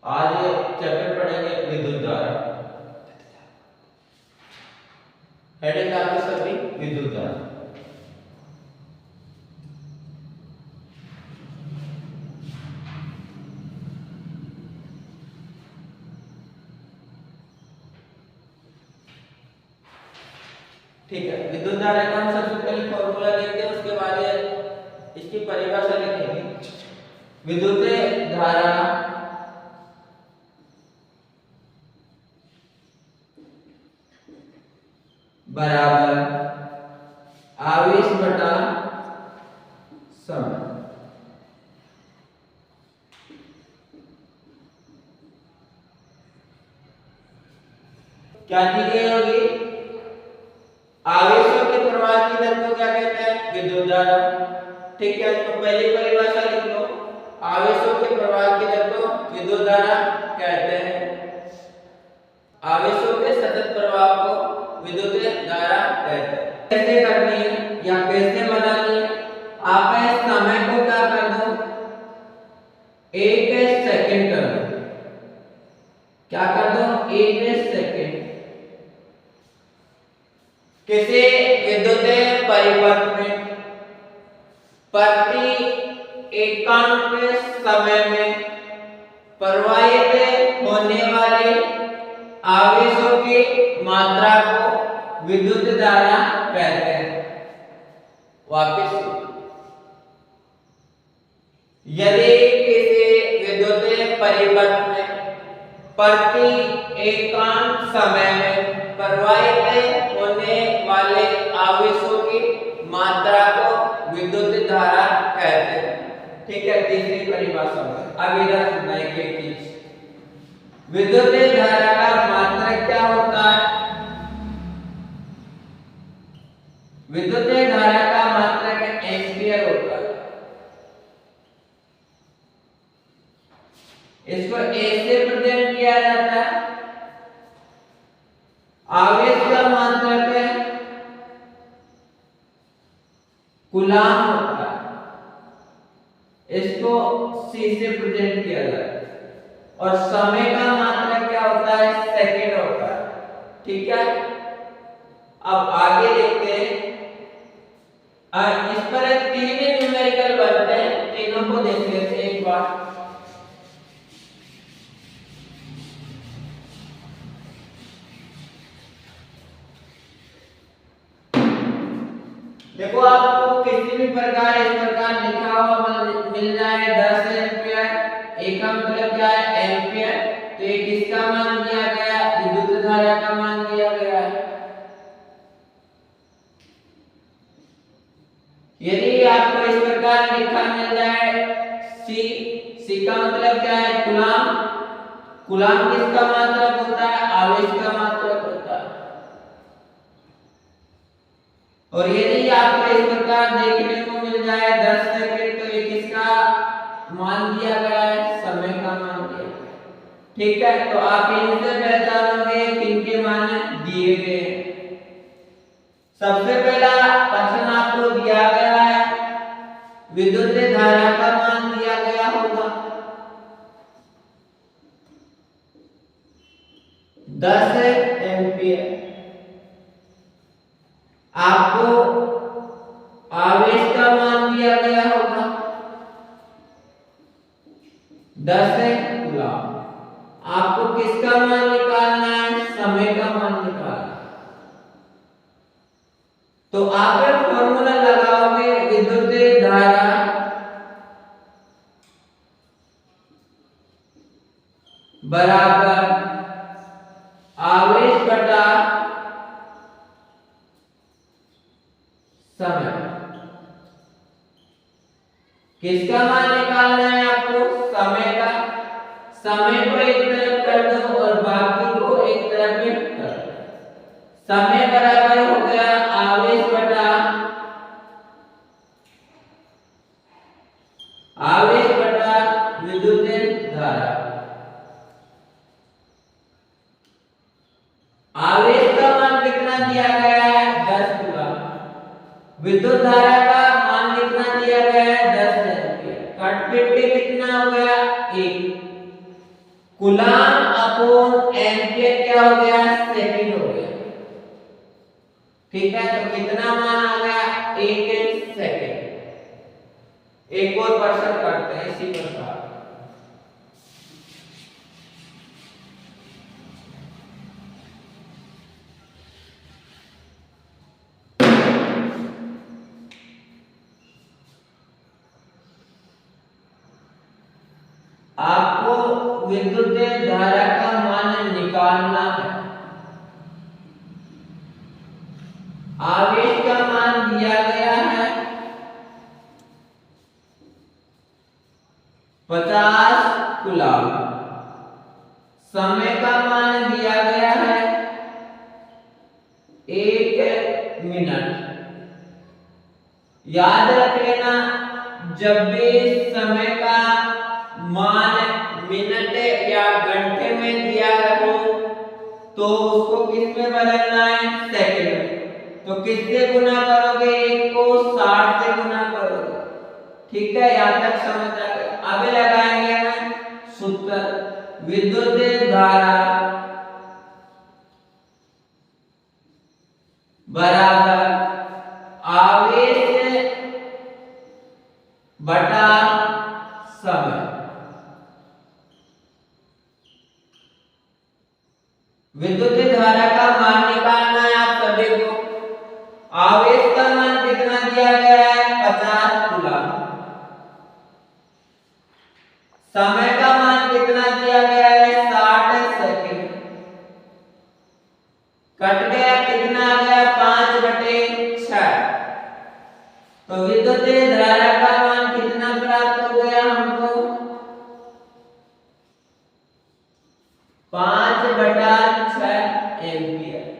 आज चैप्टर पढ़ेंगे विद्युत धारा। हेडिंग आपकी सभी विद्युत धारा। ठीक है, विद्युत धारा का हम सबसे पहले फॉर्मूला देखते हैं, उसके बाद इसकी परिभाषा लिखेंगे। विद्युत धारा बराबर आवेश बटा समय। क्या दी गई होगी? आवेशों के प्रवाह की दर को क्या कहते हैं? विद्युत धारा। ठीक है, तो पहली परिभाषा लिख लो। आवेशों के प्रवाह की दर को विद्युत धारा कहते हैं। आवेशों के सतत प्रवाह को विद्युत धारा कहते हैं। कैसे करनी है या कैसे बनानी है? आप इस समय को क्या कर दो? 1 सेकंड कर दो। क्या कर दो? 1 सेकंड। किसी विद्युत परिपथ में प्रति एकांक समय में प्रवाहित होने वाले आवेशों की मात्रा को विद्युत धारा कहते हैं। वापस, यदि किसी विद्युत परिपथ में प्रति एकांक समय में प्रवाहित होने वाले आवेशों की मात्रा को विद्युत धारा कहते हैं। ठीक है, तीसरी परिभाषा। अब इधर सुनना एक चीज, विद्युत धारा का मात्रक क्या होता है? विद्युत धारा का मात्रक एम्पियर होता है। इसको ए से प्रेजेंट किया जाता है। आवेश का मात्रक है कूलाम होता है। इसको सी से प्रेजेंट किया जाता है। और समय का मात्रक क्या होता है? सेकंड होता है। ठीक है, अब आगे देखते हैं। इस पर 3 न्यूमेरिकल बनते हैं, तीनों को देख लेते हैं एक बार। देखो, आपको किसी भी प्रकार इस प्रकार लिखा हुआ मिल जाए 10 एम्पियर। एक का मतलब क्या है? एम्पियर। तो ये किसका मान दिया गया? विद्युत धारा का मान दिया गया है। यदि आपको इस प्रकार लिखा मिल जाए सी का मतलब क्या है? कूलाम। कूलाम किसका मात्रक होता है? आवेश का मात्रक होता है। और यदि आपको इस प्रकार देखने को मिल जाए 10 सेकंड, तो ये किसका मान दिया गया है? समय का मान दिया गया है। ठीक है, तो आप इनसे पहचानोगे किनके मान दिए गए। सबसे पहला क्वेश्चन आपको दिया गया है, विद्युत धारा का मान दिया गया होगा 10 एम्पियर। आपको आवेश का मान दिया गया होगा 10 कूलाम। आपको किसका मान निकालना है? समय का मान निकालना। तो आप फॉर्मूला लगाओगे, विद्युत धारा बराबर आवेश बटा समय। किसका मान निकालना है आपको? समय का। समय को एक तरफ कर दो और बाकी को एक तरफ में कर दो। समय बराबर हो गया आवेश बटा विद्युत धारा। आवेश का मान कितना दिया गया है? 10 कूलाम। विद्युत धारा का मान कितना दिया गया है? 10 एम्पियर। कट 50 कितना हो गया? 1। ठीक है, तो कितना मान आ गया 1 सेकेंड। एक और क्वेश्चन करते हैं इसी प्रकार। आपको विद्युत धारा का मान निकालना है। आवेश का मान दिया गया है 50 कूलम। समय का मान दिया गया है 1 मिनट। याद रख लेना, जब भी समय का मान मिनट या घंटे में दिया हो तो उसको किस में बदलना है, सेकंड में। तो किससे गुना करोगे, 1 को 60 से गुना करोगे। ठीक है, यहां तक समझ आ गया। अब लगाएंगे हम सूत्र, विद्युत धारा बराबर आवेश बटा समय। विद्युत धारा का मान निकालना है आप सभी को। आवेश का मान कितना दिया गया है 50 कूलम। समय का मान कितना दिया गया है 60 सेकंड। कट गया, कितना आ गया 5/6। तो विद्युत धारा का मान कितना प्राप्त हो गया हमको 5/6 एम्पियर।